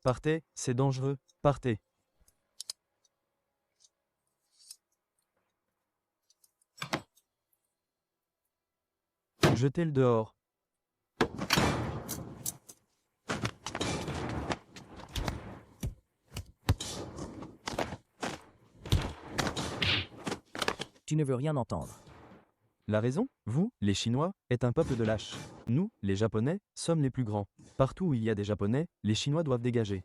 Partez, c'est dangereux, partez. Jetez-le dehors. Tu ne veux rien entendre. La raison, vous, les Chinois, êtes un peuple de lâches. Nous, les Japonais, sommes les plus grands. Partout où il y a des Japonais, les Chinois doivent dégager.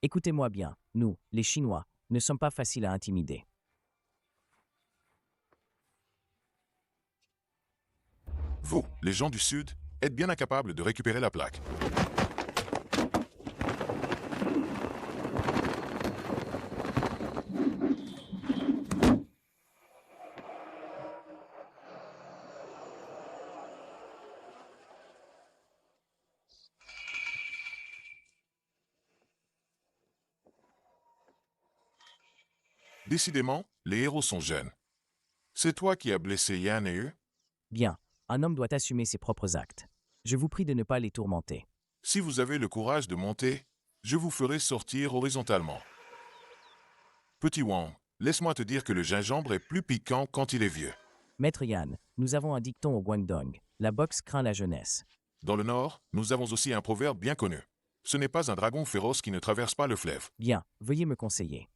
Écoutez-moi bien, nous, les Chinois, ne sommes pas faciles à intimider. Vous, les gens du Sud, êtes bien incapables de récupérer la plaque. Décidément, les héros sont jeunes. C'est toi qui as blessé Yann et eux? Bien, un homme doit assumer ses propres actes. Je vous prie de ne pas les tourmenter. Si vous avez le courage de monter, je vous ferai sortir horizontalement. Petit Wang, laisse-moi te dire que le gingembre est plus piquant quand il est vieux. Maître Yan, nous avons un dicton au Guangdong. La boxe craint la jeunesse. Dans le Nord, nous avons aussi un proverbe bien connu. Ce n'est pas un dragon féroce qui ne traverse pas le fleuve. Bien, veuillez me conseiller.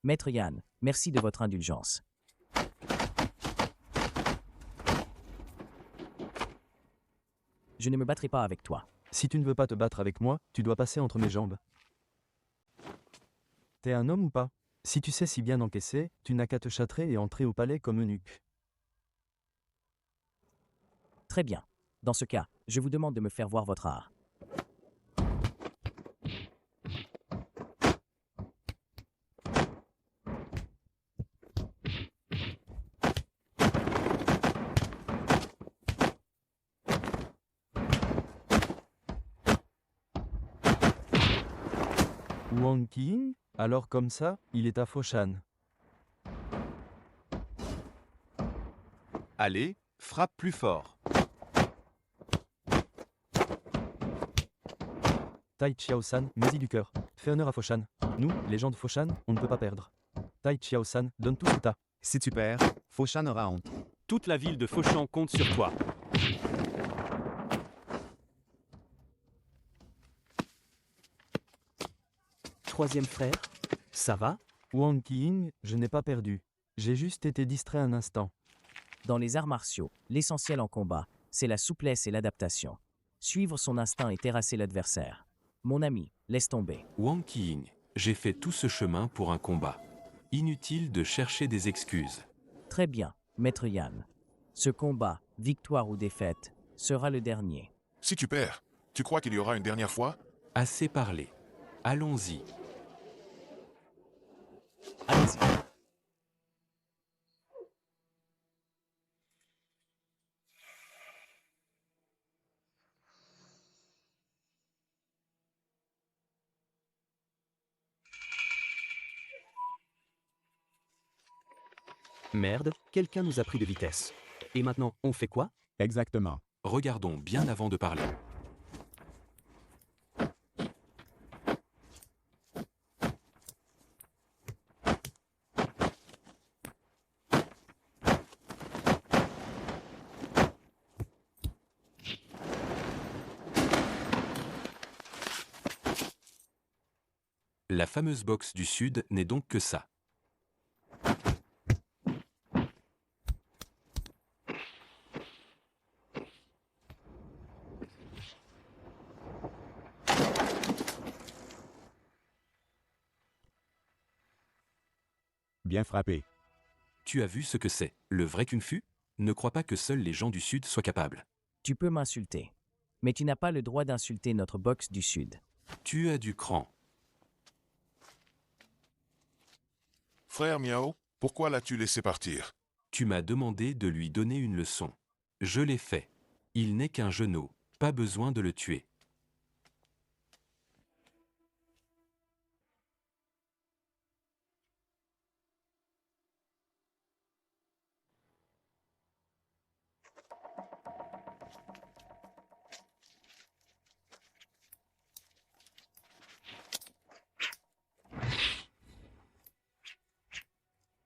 Maître Yan, merci de votre indulgence. Je ne me battrai pas avec toi. Si tu ne veux pas te battre avec moi, tu dois passer entre mes jambes. T'es un homme ou pas? Si tu sais si bien encaisser, tu n'as qu'à te châtrer et entrer au palais comme eunuque. Très bien. Dans ce cas, je vous demande de me faire voir votre art. Wang Qiying? Alors comme ça, il est à Foshan. Allez, frappe plus fort. Tai Chiao-san, Mesi du cœur. Fais honneur à Foshan. Nous, les gens de Foshan, on ne peut pas perdre. Tai Chiao-san, donne tout ce que t'as. Si tu perds, Foshan aura honte. Toute la ville de Fauchamp compte sur toi. Troisième frère, ça va? Wang Qiying, je n'ai pas perdu. J'ai juste été distrait un instant. Dans les arts martiaux, l'essentiel en combat, c'est la souplesse et l'adaptation. Suivre son instinct et terrasser l'adversaire. Mon ami, laisse tomber. Wang Qiying, j'ai fait tout ce chemin pour un combat. Inutile de chercher des excuses. Très bien, maître Yan. Ce combat, victoire ou défaite, sera le dernier. Si tu perds, tu crois qu'il y aura une dernière fois? Assez parlé. Allons-y. Allez-y. Merde, quelqu'un nous a pris de vitesse. Et maintenant, on fait quoi? Exactement. Regardons bien avant de parler. La fameuse boxe du Sud n'est donc que ça. Bien frappé. Tu as vu ce que c'est, le vrai kung-fu? Ne crois pas que seuls les gens du Sud soient capables. Tu peux m'insulter. Mais tu n'as pas le droit d'insulter notre boxe du Sud. Tu as du cran. Frère Miao, pourquoi l'as-tu laissé partir? Tu m'as demandé de lui donner une leçon. Je l'ai fait. Il n'est qu'un genou, pas besoin de le tuer.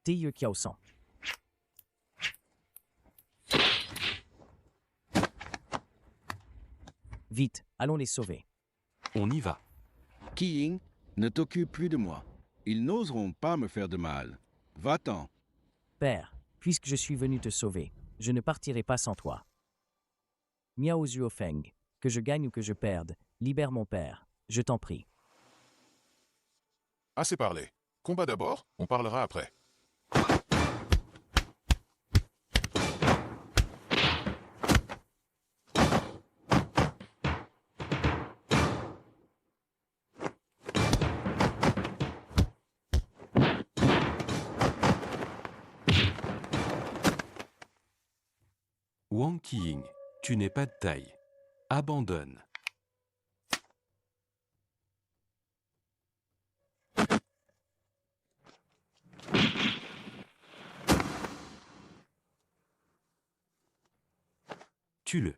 Teye Kiao-san. Vite, allons les sauver. On y va. Qiying, ne t'occupe plus de moi. Ils n'oseront pas me faire de mal. Va-t'en. Père, puisque je suis venu te sauver, je ne partirai pas sans toi. Miao Zuofeng, que je gagne ou que je perde, libère mon père, je t'en prie. Assez parlé. Combat d'abord, on parlera après. Wang Qiying, tu n'es pas de taille. Abandonne. Tue-le.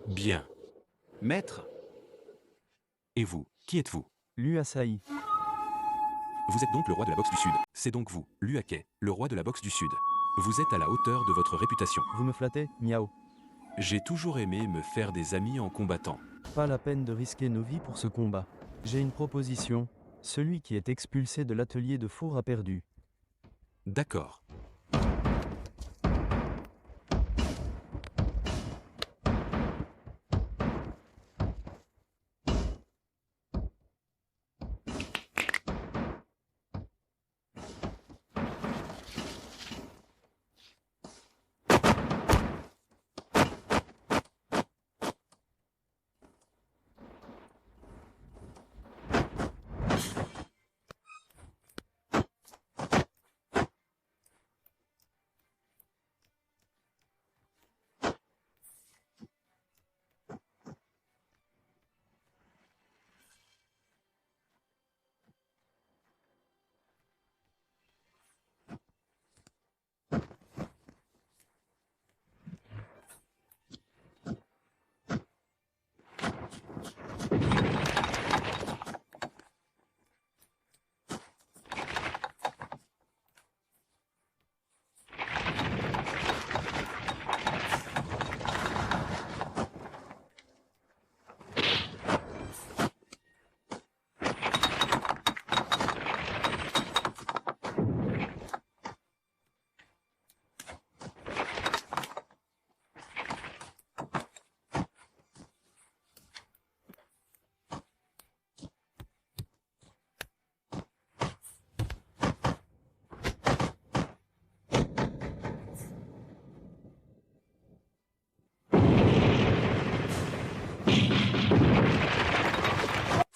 Bien. Maître, Et vous, qui êtes-vous? Lu Asahi. Vous êtes donc le roi de la boxe du Sud. C'est donc vous, Liu Ake, le roi de la boxe du Sud. Vous êtes à la hauteur de votre réputation. Vous me flattez, Miao. J'ai toujours aimé me faire des amis en combattant. Pas la peine de risquer nos vies pour ce combat. J'ai une proposition. Celui qui est expulsé de l'atelier de four a perdu. D'accord.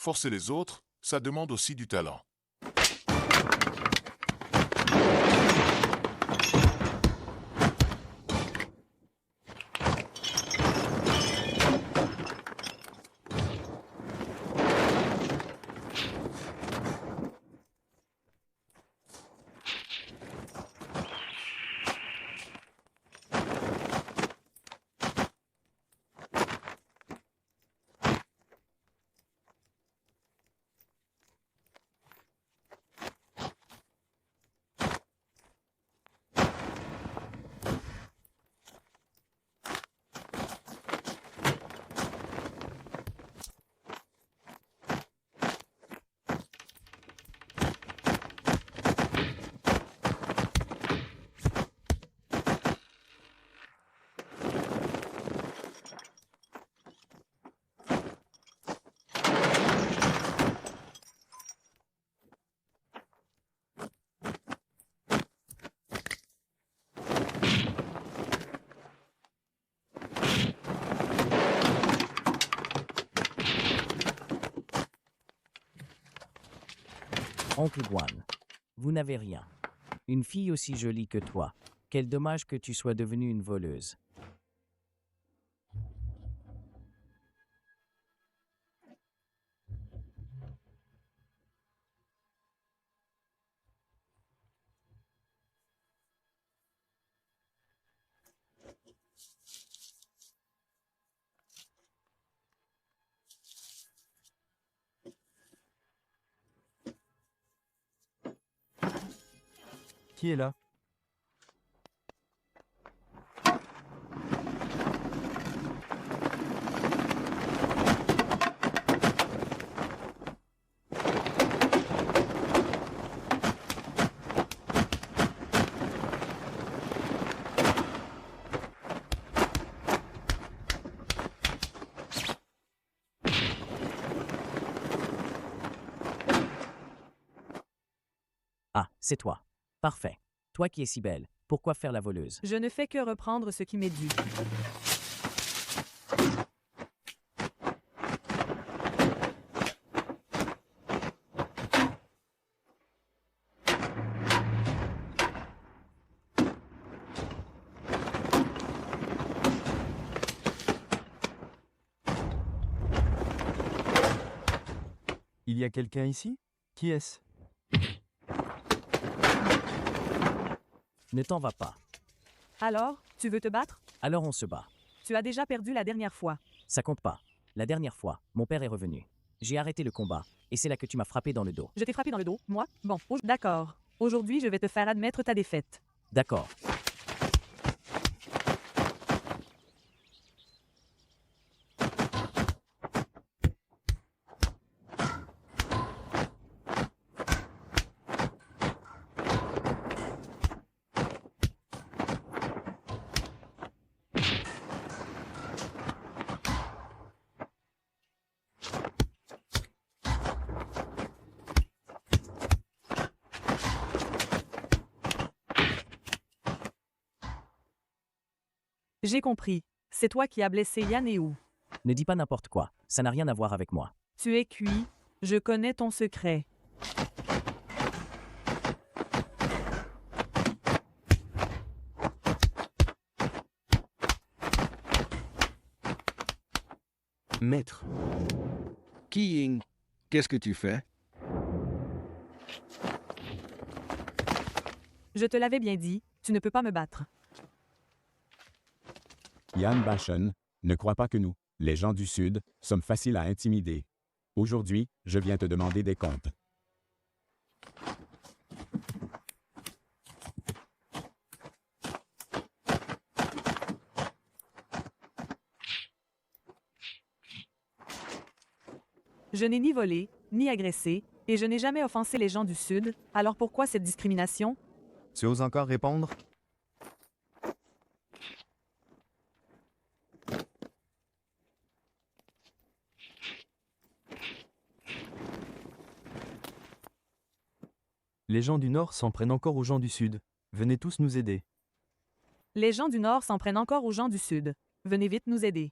Forcer les autres, ça demande aussi du talent. Oncle Guan, vous n'avez rien. Une fille aussi jolie que toi. Quel dommage que tu sois devenue une voleuse. Qui est là? Ah, c'est toi. Parfait. Toi qui es si belle, pourquoi faire la voleuse? Je ne fais que reprendre ce qui m'est dû. Il y a quelqu'un ici? Qui est-ce? Ne t'en va pas. Alors, tu veux te battre? Alors on se bat. Tu as déjà perdu la dernière fois. Ça compte pas. La dernière fois, mon père est revenu. J'ai arrêté le combat, et c'est là que tu m'as frappé dans le dos. Je t'ai frappé dans le dos, moi? Bon, d'accord. Aujourd'hui, je vais te faire admettre ta défaite. D'accord. J'ai compris. C'est toi qui as blessé Yan et Wu. Ne dis pas n'importe quoi. Ça n'a rien à voir avec moi. Tu es cuit. Je connais ton secret. Maître, Qiying, qu'est-ce que tu fais? Je te l'avais bien dit, tu ne peux pas me battre. Yan Bashen, ne crois pas que nous, les gens du Sud, sommes faciles à intimider. Aujourd'hui, je viens te demander des comptes. Je n'ai ni volé, ni agressé, et je n'ai jamais offensé les gens du Sud, alors pourquoi cette discrimination? Tu oses encore répondre? Les gens du Nord s'en prennent encore aux gens du Sud. Venez tous nous aider. Les gens du Nord s'en prennent encore aux gens du Sud. Venez vite nous aider.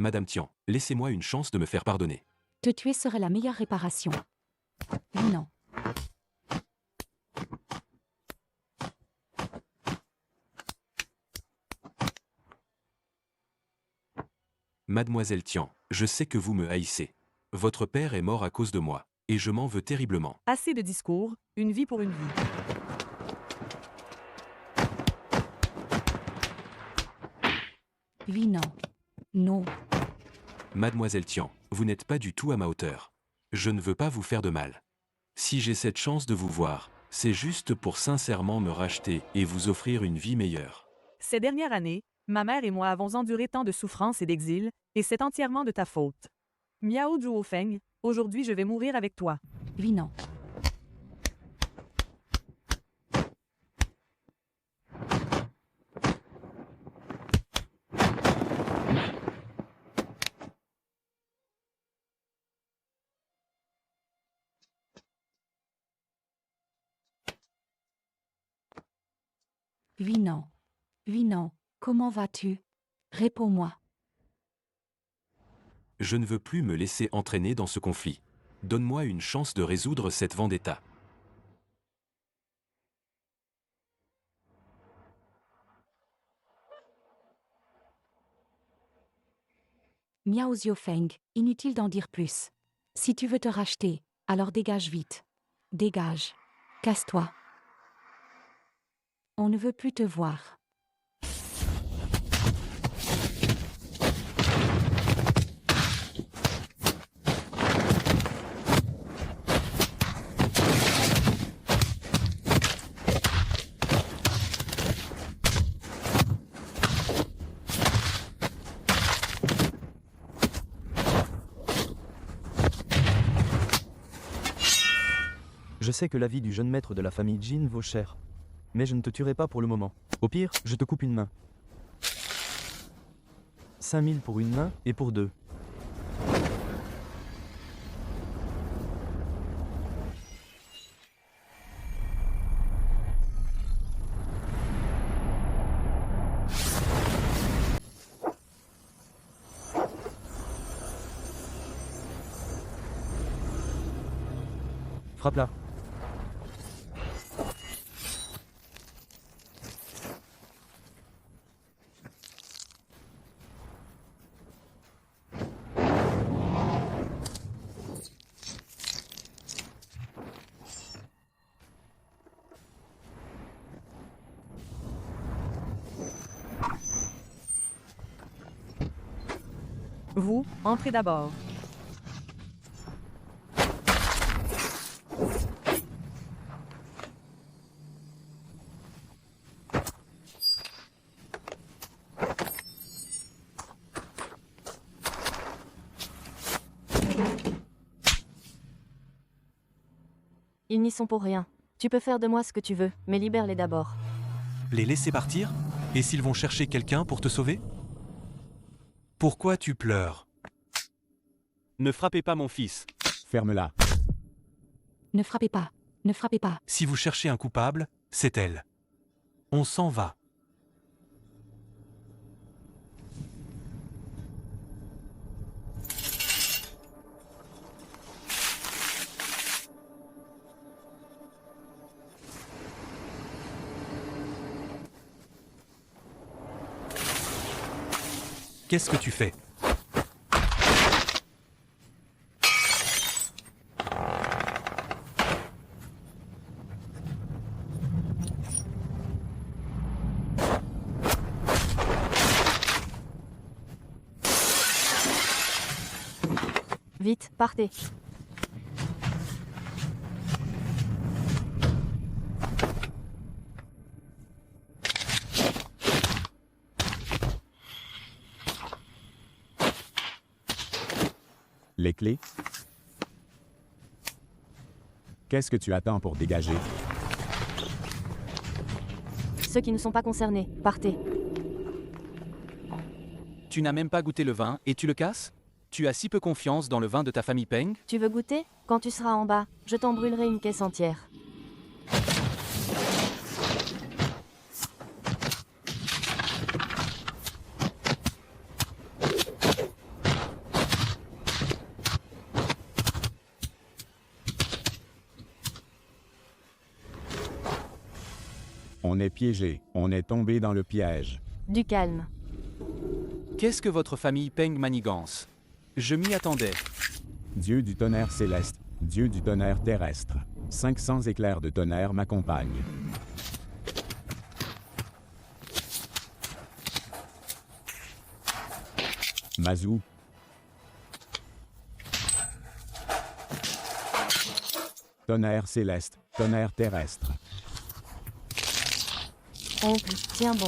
Madame Tian, laissez-moi une chance de me faire pardonner. Te tuer serait la meilleure réparation. Non. Mademoiselle Tian, je sais que vous me haïssez. Votre père est mort à cause de moi, et je m'en veux terriblement. Assez de discours, une vie pour une vie. Oui, non. Non. Mademoiselle Tian, vous n'êtes pas du tout à ma hauteur. Je ne veux pas vous faire de mal. Si j'ai cette chance de vous voir, c'est juste pour sincèrement me racheter et vous offrir une vie meilleure. Ces dernières années, ma mère et moi avons enduré tant de souffrances et d'exil, et c'est entièrement de ta faute. Miao Zhuofeng, aujourd'hui je vais mourir avec toi. Oui, non. Oui, non. Oui, non. Comment vas-tu? Réponds-moi. Je ne veux plus me laisser entraîner dans ce conflit. Donne-moi une chance de résoudre cette vendetta. Miao Zhuofeng, inutile d'en dire plus. Si tu veux te racheter, alors dégage vite. Dégage. Casse-toi. On ne veut plus te voir. Je sais que la vie du jeune maître de la famille Jin vaut cher. Mais je ne te tuerai pas pour le moment. Au pire, je te coupe une main. 5000 pour une main et pour deux. Frappe-la. Vous, entrez d'abord. Ils n'y sont pour rien. Tu peux faire de moi ce que tu veux, mais libère-les d'abord. Les laisser partir? Et s'ils vont chercher quelqu'un pour te sauver? Pourquoi tu pleures? Ne frappez pas mon fils. Ferme-la. Ne frappez pas. Ne frappez pas. Si vous cherchez un coupable, c'est elle. On s'en va. Qu'est-ce que tu fais? Vite, partez. Les clés? Qu'est-ce que tu attends pour dégager? Ceux qui ne sont pas concernés, partez. Tu n'as même pas goûté le vin et tu le casses? Tu as si peu confiance dans le vin de ta famille Peng? Tu veux goûter? Quand tu seras en bas, je t'en brûlerai une caisse entière. On est piégé, on est tombé dans le piège. Du calme. Qu'est-ce que votre famille Peng manigance? Je m'y attendais. Dieu du tonnerre céleste, Dieu du tonnerre terrestre. 500 éclairs de tonnerre m'accompagnent. Mazou. Tonnerre céleste, tonnerre terrestre. Oncle, tiens bon.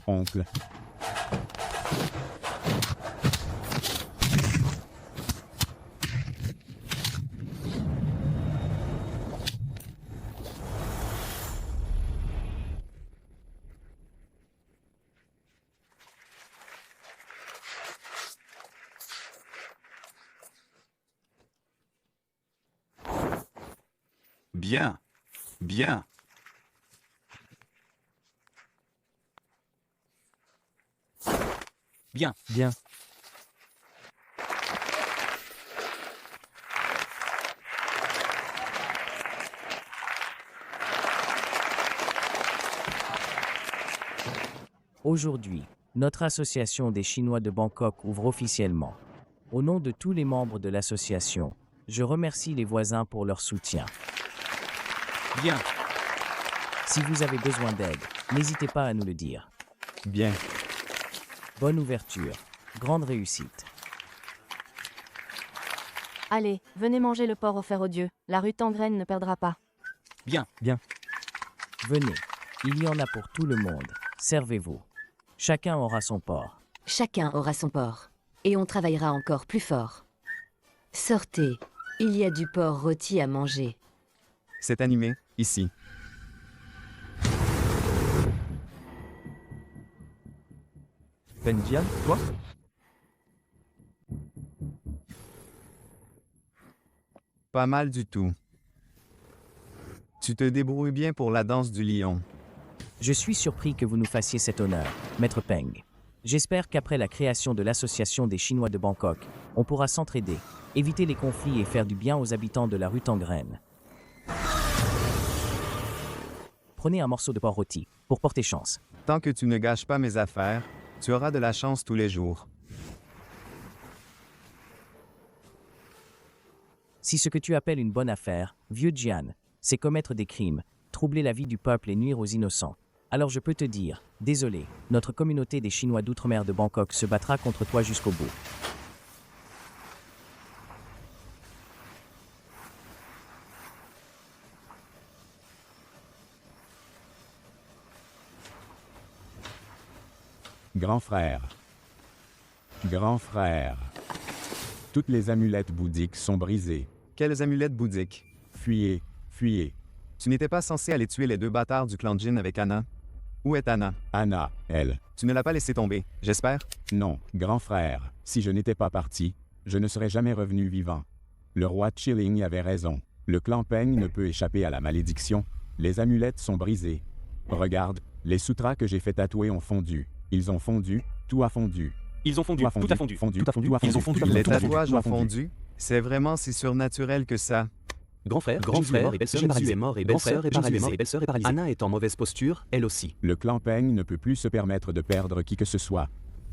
Oncle. Bien. Bien. Bien. Bien. Aujourd'hui, notre association des Chinois de Bangkok ouvre officiellement. Au nom de tous les membres de l'association, je remercie les voisins pour leur soutien. Bien. Si vous avez besoin d'aide, n'hésitez pas à nous le dire. Bien. Bonne ouverture. Grande réussite. Allez, venez manger le porc offert aux dieux. La rue Tangraine ne perdra pas. Bien. Bien. Venez. Il y en a pour tout le monde. Servez-vous. Chacun aura son porc. Chacun aura son porc. Et on travaillera encore plus fort. Sortez. Il y a du porc rôti à manger. C'est animé, ici. Penjian, toi? Pas mal du tout. Tu te débrouilles bien pour la danse du lion. Je suis surpris que vous nous fassiez cet honneur, Maître Peng. J'espère qu'après la création de l'Association des Chinois de Bangkok, on pourra s'entraider, éviter les conflits et faire du bien aux habitants de la rue Tangraine. Prenez un morceau de porc rôti, pour porter chance. Tant que tu ne gâches pas mes affaires, tu auras de la chance tous les jours. Si ce que tu appelles une bonne affaire, vieux Jian, c'est commettre des crimes, troubler la vie du peuple et nuire aux innocents, alors je peux te dire, désolé, notre communauté des Chinois d'outre-mer de Bangkok se battra contre toi jusqu'au bout. Grand frère. Grand frère. Toutes les amulettes bouddhiques sont brisées. Quelles amulettes bouddhiques? Fuyez, fuyez. Tu n'étais pas censé aller tuer les deux bâtards du clan Jin avec Anna? Où est Anna? Anna, elle. Tu ne l'as pas laissé tomber, j'espère? Non, grand frère. Si je n'étais pas parti, je ne serais jamais revenu vivant. Le roi Chilling avait raison. Le clan Peng ne peut échapper à la malédiction. Les amulettes sont brisées. Regarde, les sutras que j'ai fait tatouer ont fondu. Ils ont fondu, tout a fondu. Ils ont fondu, tout a fondu, fondu, tout a fondu, tout a ils ont fondu, fondu, Les tout a fondu, tatouages tout a ont fondu. fondu? C'est vraiment si surnaturel que ça. Grand frère, et belle-sœur est mort et belle-sœur est paralysée. Et belle-sœur est paralysée. Anna est en mauvaise posture, elle aussi. Le clan Peng ne peut plus se permettre de perdre qui que ce soit.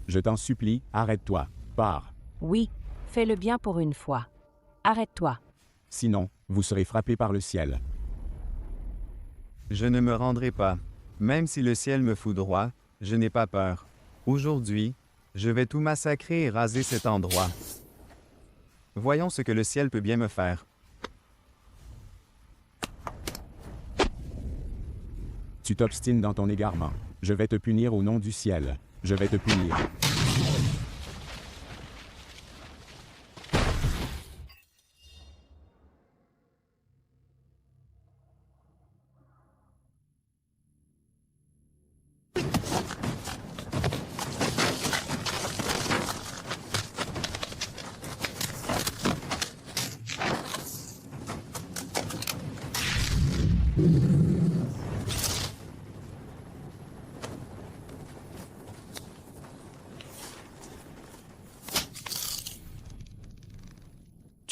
Je t'en supplie, arrête-toi. Pars. Oui, fais le bien pour une fois. Arrête-toi. Sinon, vous serez frappé par le ciel. Je ne me rendrai pas. Même si le ciel me foudroie, je n'ai pas peur. Aujourd'hui, je vais tout massacrer et raser cet endroit. Voyons ce que le ciel peut bien me faire. Tu t'obstines dans ton égarement. Je vais te punir au nom du ciel. Je vais te punir.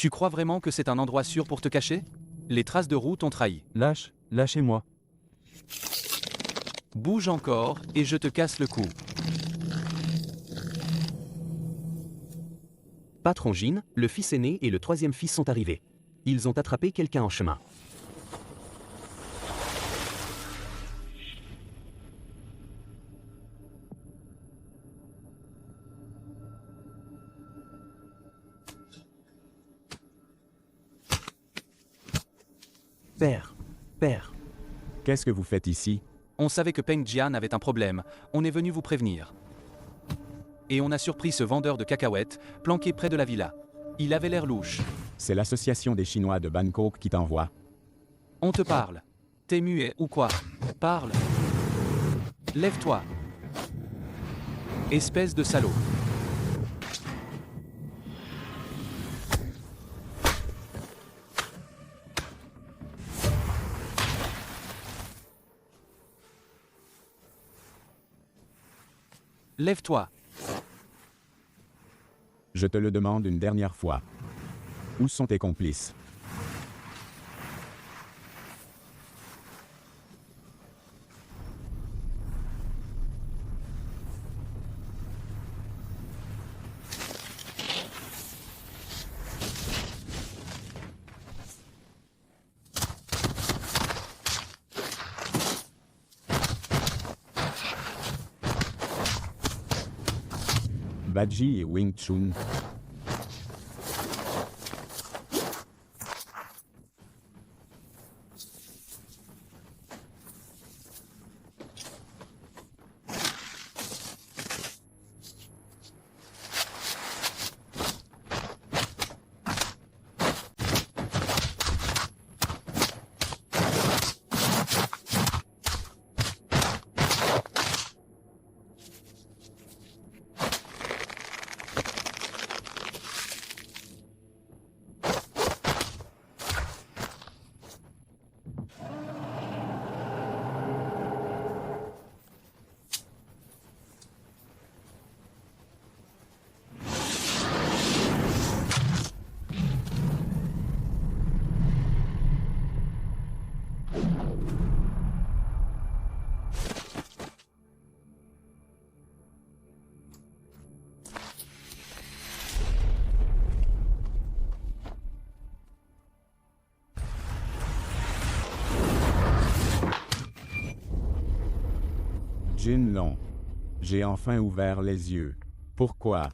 Tu crois vraiment que c'est un endroit sûr pour te cacher? Les traces de roue t'ont trahi. Lâchez-moi. Bouge encore et je te casse le cou. Patron Jean, le fils aîné et le troisième fils sont arrivés. Ils ont attrapé quelqu'un en chemin. Père. Qu'est-ce que vous faites ici? On savait que Peng Jian avait un problème. On est venu vous prévenir. Et on a surpris ce vendeur de cacahuètes, planqué près de la villa. Il avait l'air louche. C'est l'association des Chinois de Bangkok qui t'envoie. On te parle. T'es muet ou quoi? Parle. Lève-toi. Espèce de salaud. Lève-toi. Je te le demande une dernière fois. Où sont tes complices? Badji et Wing Chun. Jin Long, j'ai enfin ouvert les yeux. Pourquoi?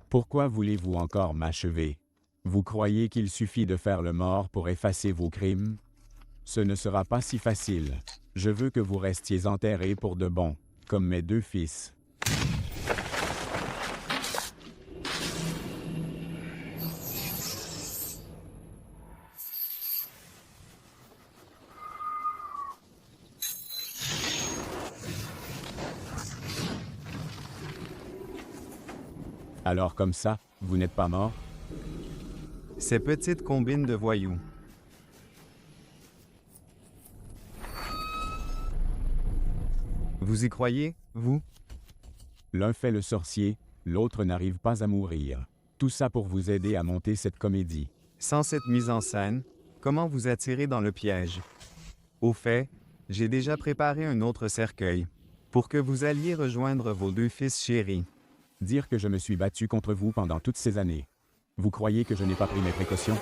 Pourquoi voulez-vous encore m'achever? Vous croyez qu'il suffit de faire le mort pour effacer vos crimes? Ce ne sera pas si facile. Je veux que vous restiez enterrés pour de bon, comme mes deux fils. Alors comme ça, vous n'êtes pas mort? Ces petites combines de voyous. Vous y croyez, vous? L'un fait le sorcier, l'autre n'arrive pas à mourir. Tout ça pour vous aider à monter cette comédie. Sans cette mise en scène, comment vous attirer dans le piège? Au fait, j'ai déjà préparé un autre cercueil, pour que vous alliez rejoindre vos deux fils chéris. Dire que je me suis battu contre vous pendant toutes ces années. Vous croyez que je n'ai pas pris mes précautions?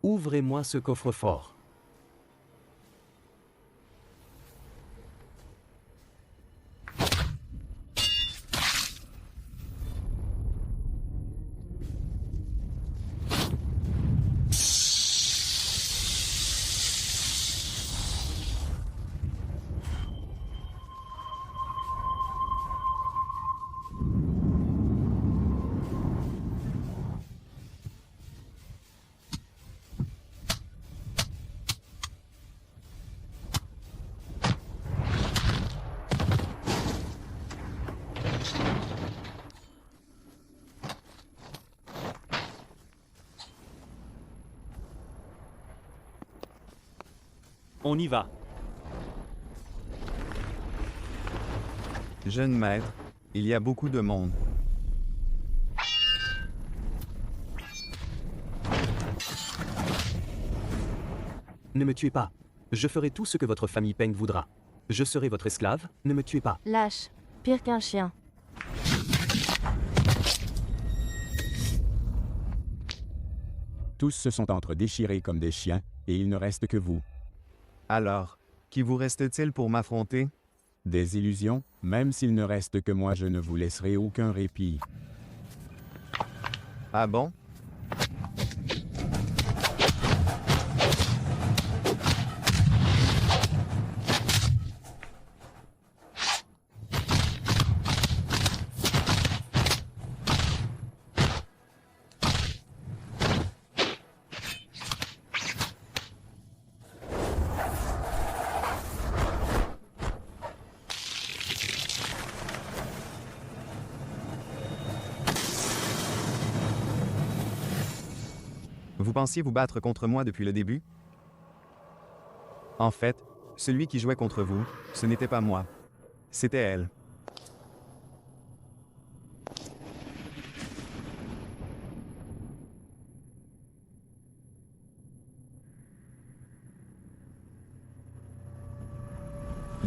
Ouvrez-moi ce coffre-fort. On y va. Jeune maître, il y a beaucoup de monde. Ne me tuez pas. Je ferai tout ce que votre famille Peng voudra. Je serai votre esclave, ne me tuez pas. Lâche. Pire qu'un chien. Tous se sont entre-déchirés comme des chiens, et il ne reste que vous. Alors, qui vous reste-t-il pour m'affronter? Des illusions, même s'il ne reste que moi, je ne vous laisserai aucun répit. Ah bon? Vous pensiez vous battre contre moi depuis le début? En fait, celui qui jouait contre vous, ce n'était pas moi. C'était elle.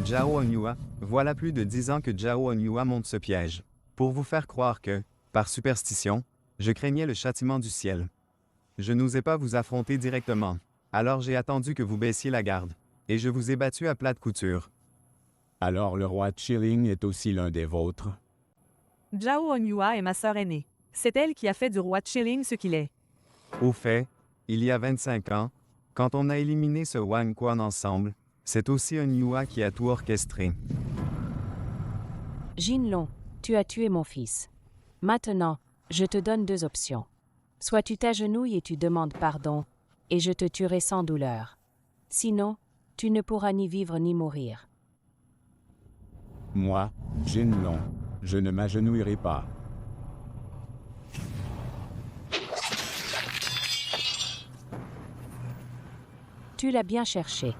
Zhao Honyua, voilà plus de 10 ans que Zhao Honyua monte ce piège. Pour vous faire croire que, par superstition, je craignais le châtiment du ciel. Je n'osais pas vous affronter directement, alors j'ai attendu que vous baissiez la garde, et je vous ai battu à plate couture. Alors le roi Chilling est aussi l'un des vôtres? Zhao Honyua est ma sœur aînée. C'est elle qui a fait du roi Chilling ce qu'il est. Au fait, il y a 25 ans, quand on a éliminé ce Wang Quan ensemble, c'est aussi Honyua qui a tout orchestré. Jinlong, tu as tué mon fils. Maintenant, je te donne 2 options. Soit tu t'agenouilles et tu demandes pardon, et je te tuerai sans douleur. Sinon, tu ne pourras ni vivre ni mourir. Moi, Jinlong, je ne m'agenouillerai pas. Tu l'as bien cherché.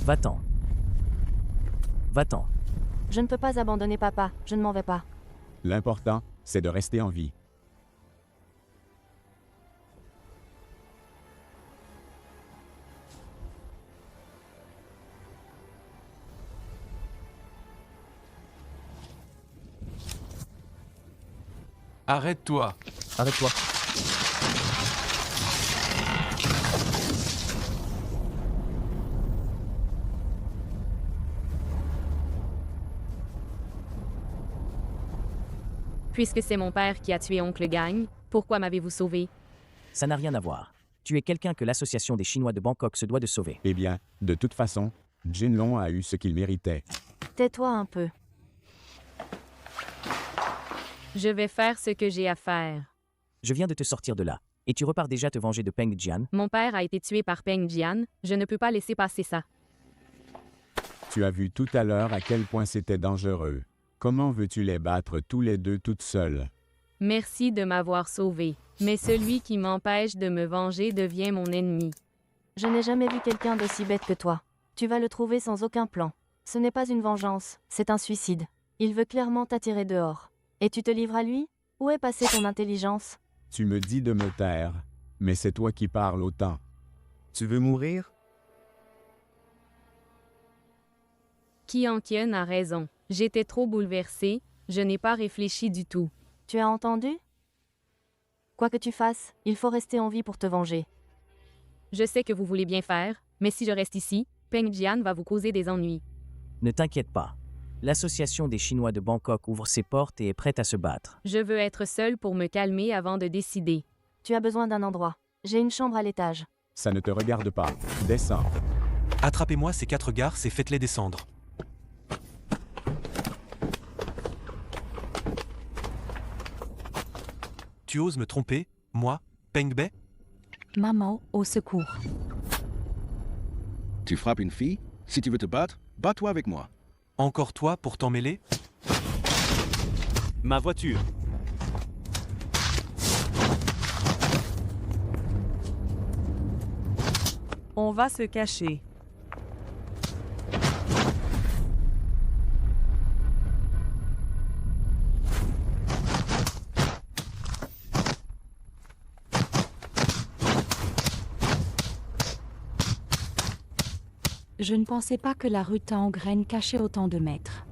Va-t'en. Va-t'en. Je ne peux pas abandonner papa, je ne m'en vais pas. L'important, c'est de rester en vie. Arrête-toi. Arrête-toi. Puisque c'est mon père qui a tué Oncle Gang, pourquoi m'avez-vous sauvé? Ça n'a rien à voir. Tu es quelqu'un que l'association des Chinois de Bangkok se doit de sauver. Eh bien, de toute façon, Jinlong a eu ce qu'il méritait. Tais-toi un peu. Je vais faire ce que j'ai à faire. Je viens de te sortir de là. Et tu repars déjà te venger de Peng Jian? Mon père a été tué par Peng Jian, je ne peux pas laisser passer ça. Tu as vu tout à l'heure à quel point c'était dangereux. Comment veux-tu les battre tous les deux toutes seules? Merci de m'avoir sauvé, mais celui qui m'empêche de me venger devient mon ennemi. Je n'ai jamais vu quelqu'un d'aussi bête que toi. Tu vas le trouver sans aucun plan. Ce n'est pas une vengeance, c'est un suicide. Il veut clairement t'attirer dehors. Et tu te livres à lui? Où est passée ton intelligence? Tu me dis de me taire, mais c'est toi qui parles autant. Tu veux mourir? Qianqian a raison. J'étais trop bouleversée, je n'ai pas réfléchi du tout. Tu as entendu? Quoi que tu fasses, il faut rester en vie pour te venger. Je sais que vous voulez bien faire, mais si je reste ici, Peng Jian va vous causer des ennuis. Ne t'inquiète pas. L'Association des Chinois de Bangkok ouvre ses portes et est prête à se battre. Je veux être seule pour me calmer avant de décider. Tu as besoin d'un endroit. J'ai une chambre à l'étage. Ça ne te regarde pas. Descends. Attrapez-moi ces 4 garces et faites-les descendre. Tu oses me tromper, moi, Peng Bei? Maman, au secours. Tu frappes une fille? Si tu veux te battre, bats-toi avec moi. Encore toi pour t'en mêler? Ma voiture. On va se cacher. Je ne pensais pas que la rue Tangraine cachait autant de maîtres.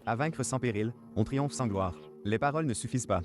À vaincre sans péril, on triomphe sans gloire. Les paroles ne suffisent pas.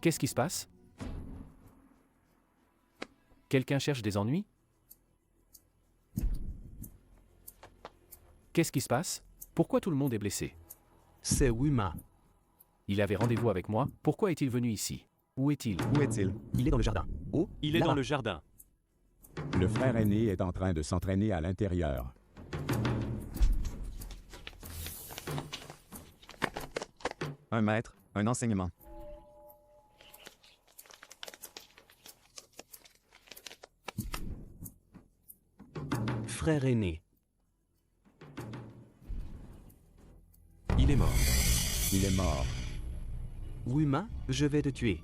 Qu'est-ce qui se passe? Quelqu'un cherche des ennuis? Qu'est-ce qui se passe? Pourquoi tout le monde est blessé? C'est Wuma. Il avait rendez-vous avec moi. Pourquoi est-il venu ici? Où est-il? Où est-il? Il est dans le jardin. Oh, Il est là-bas. dans le jardin. Le frère aîné est en train de s'entraîner à l'intérieur. Un maître, un enseignement. Frère aîné. Il est mort. Il est mort. Wuma, je vais te tuer.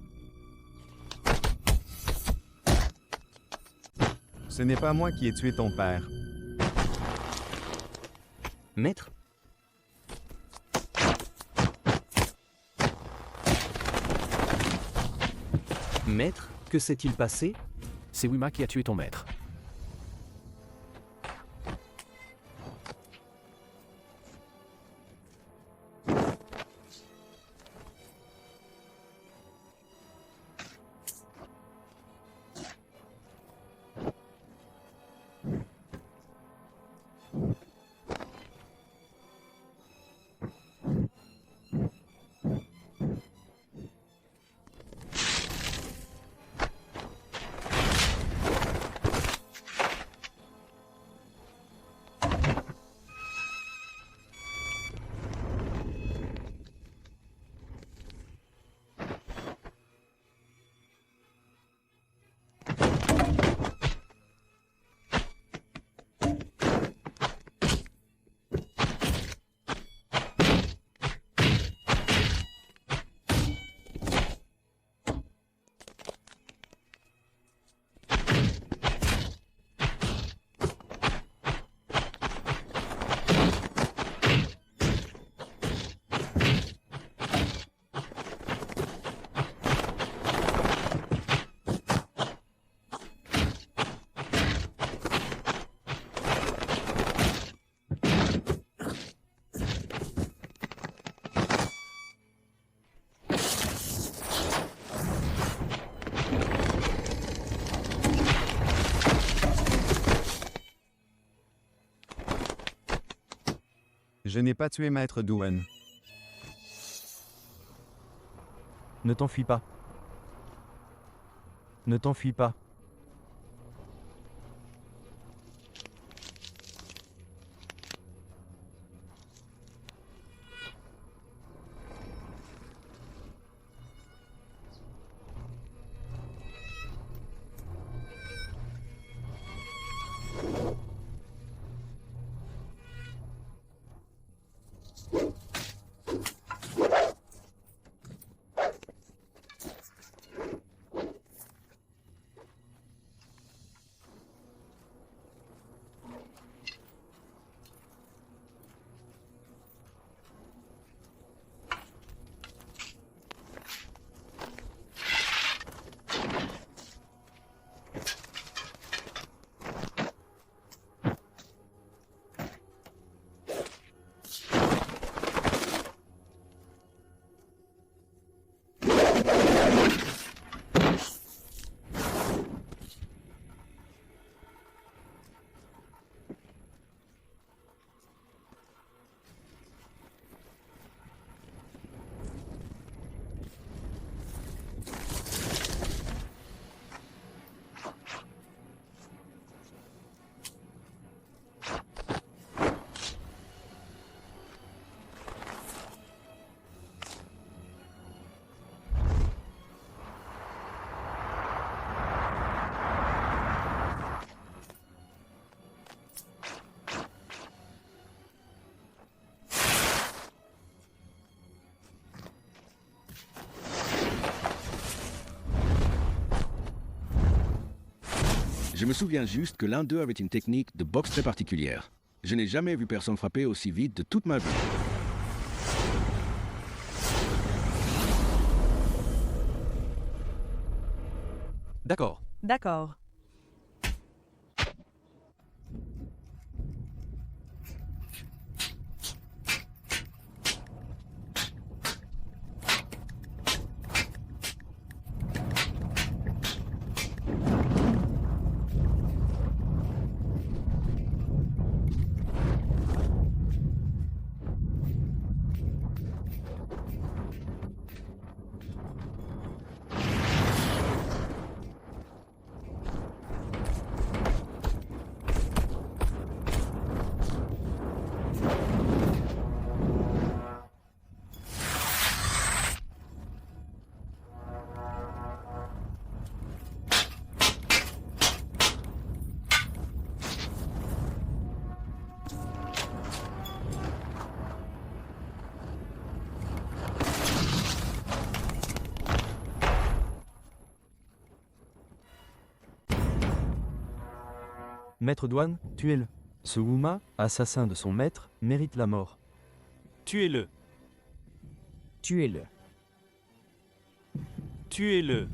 Ce n'est pas moi qui ai tué ton père. Maître? Maître, que s'est-il passé? C'est Wima qui a tué ton maître. Je n'ai pas tué Maître Douan. Ne t'enfuis pas. Ne t'enfuis pas. Je me souviens juste que l'un d'eux avait une technique de boxe très particulière. Je n'ai jamais vu personne frapper aussi vite de toute ma vie. D'accord. D'accord. Maître Douane, tuez-le. Ce Wuma, assassin de son maître, mérite la mort. Tuez-le. Tuez-le. Tuez-le.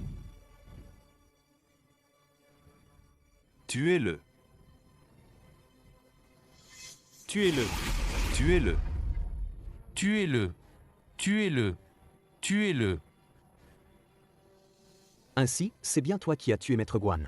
Tuez-le. Tuez-le. Tuez-le. Tuez-le. Tuez-le. Tuez-le. Ainsi, c'est bien toi qui as tué Maître Guan.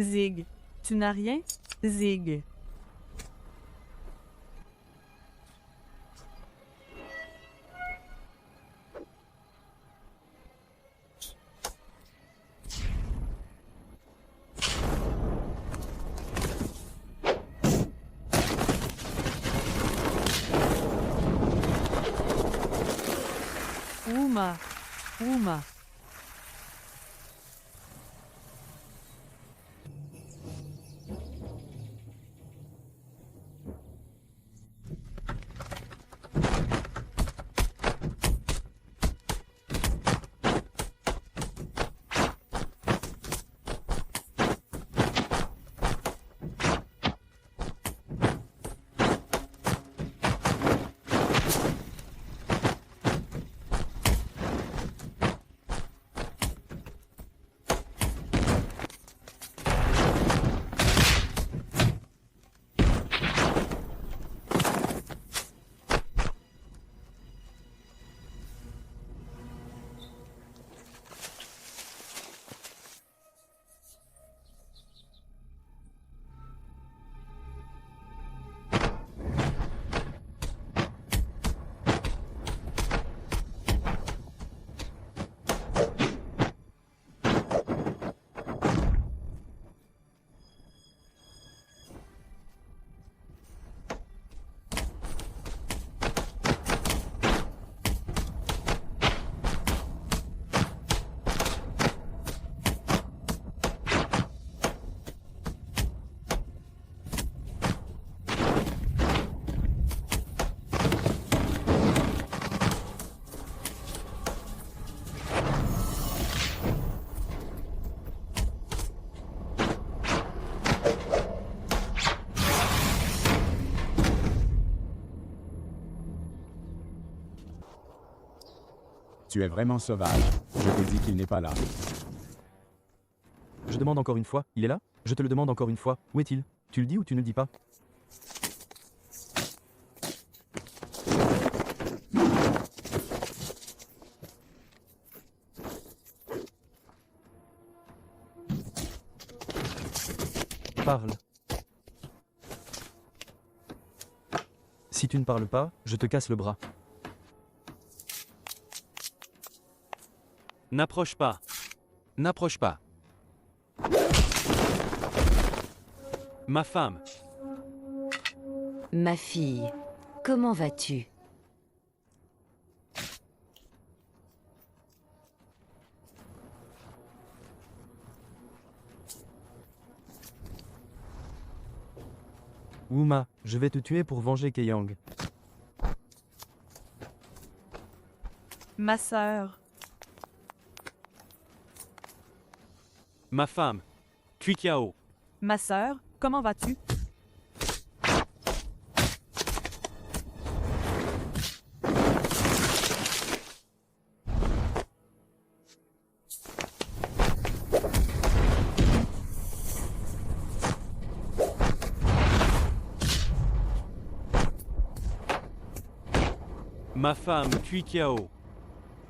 Zig, tu n'as rien? Zig. Uma, Uma. Tu es vraiment sauvage. Je te dis qu'il n'est pas là. Je demande encore une fois, il est là? Je te le demande encore une fois, où est-il? Tu le dis ou tu ne le dis pas? Parle. Si tu ne parles pas, je te casse le bras. N'approche pas. N'approche pas. Ma femme. Ma fille, comment vas-tu? Wuma, je vais te tuer pour venger Keyang. Ma sœur. Ma femme. Kuikiao. Ma sœur, comment vas-tu? Ma femme Kuikiao.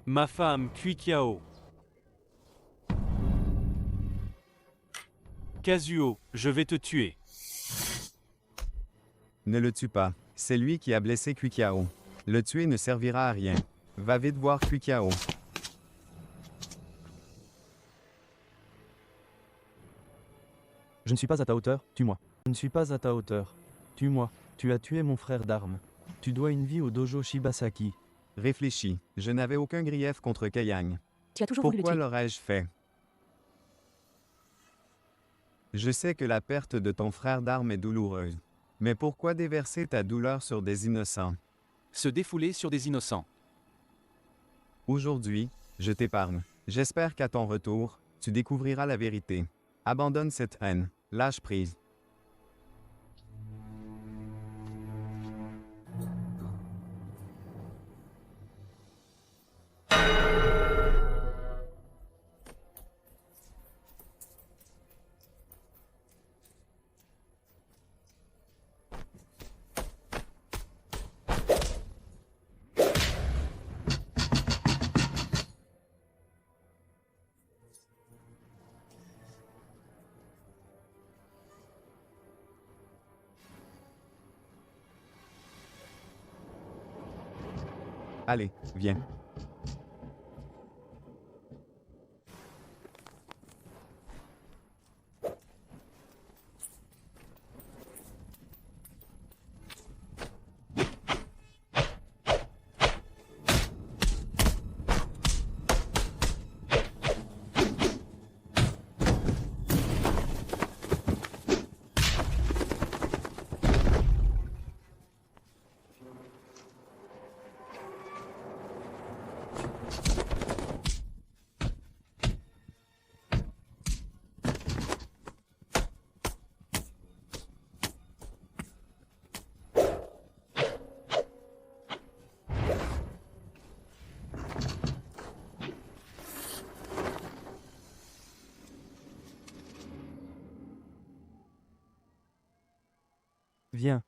Ma femme Kuikiao. Kazuo, je vais te tuer. Ne le tue pas. C'est lui qui a blessé Kuikiao. Le tuer ne servira à rien. Va vite voir Kuikiao. Je ne suis pas à ta hauteur, tue-moi. Je ne suis pas à ta hauteur. Tue-moi. Tu as tué mon frère d'armes. Tu dois une vie au dojo Shibasaki. Réfléchis, je n'avais aucun grief contre Kayang. Tu as toujours voulu le Pourquoi tuer. l'aurais-je fait? Je sais que la perte de ton frère d'armes est douloureuse. Mais pourquoi déverser ta douleur sur des innocents? Se défouler sur des innocents. Aujourd'hui, je t'épargne. J'espère qu'à ton retour, tu découvriras la vérité. Abandonne cette haine. Lâche prise. Allez, viens. Viens.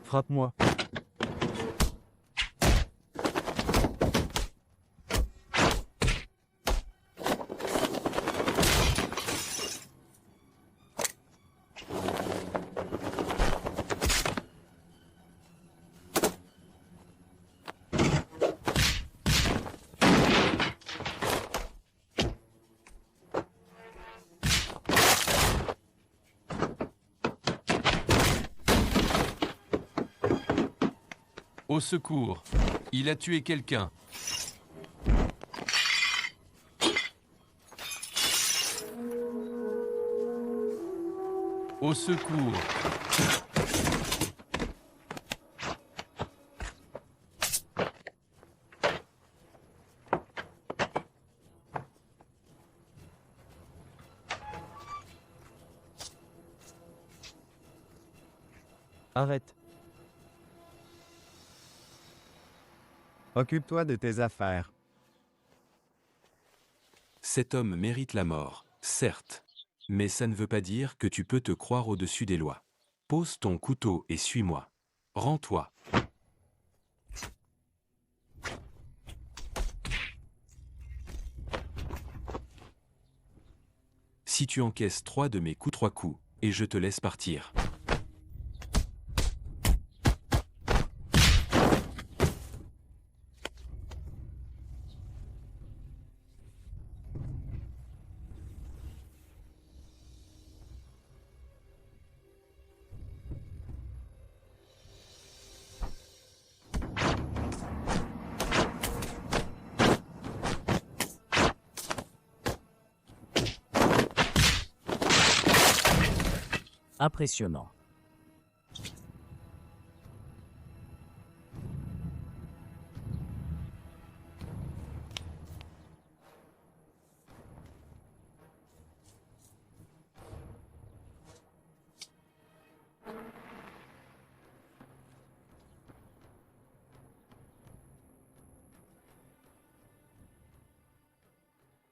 Frappe-moi. Au secours, il a tué quelqu'un. Au secours. Arrête. Occupe-toi de tes affaires. Cet homme mérite la mort, certes. Mais ça ne veut pas dire que tu peux te croire au-dessus des lois. Pose ton couteau et suis-moi. Rends-toi. Si tu encaisses 3 de mes coups, 3 coups, et je te laisse partir. Impressionnant.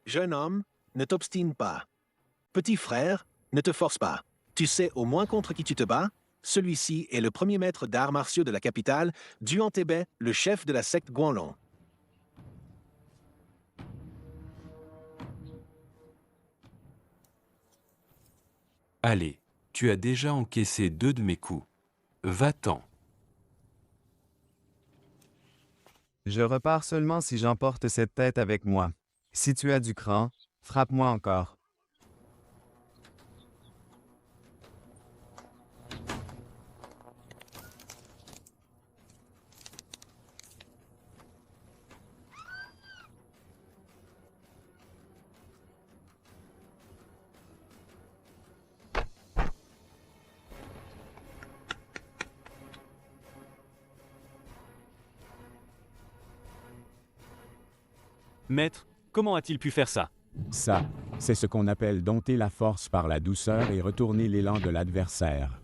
Jeune homme, ne t'obstine pas. Petit frère, ne te force pas. Tu sais au moins contre qui tu te bats? Celui-ci est le premier maître d'arts martiaux de la capitale, Duan Tebet, le chef de la secte Guanlong. Allez, tu as déjà encaissé 2 de mes coups. Va-t'en. Je repars seulement si j'emporte cette tête avec moi. Si tu as du cran, frappe-moi encore. Maître, comment a-t-il pu faire ça? Ça, c'est ce qu'on appelle dompter la force par la douceur et retourner l'élan de l'adversaire.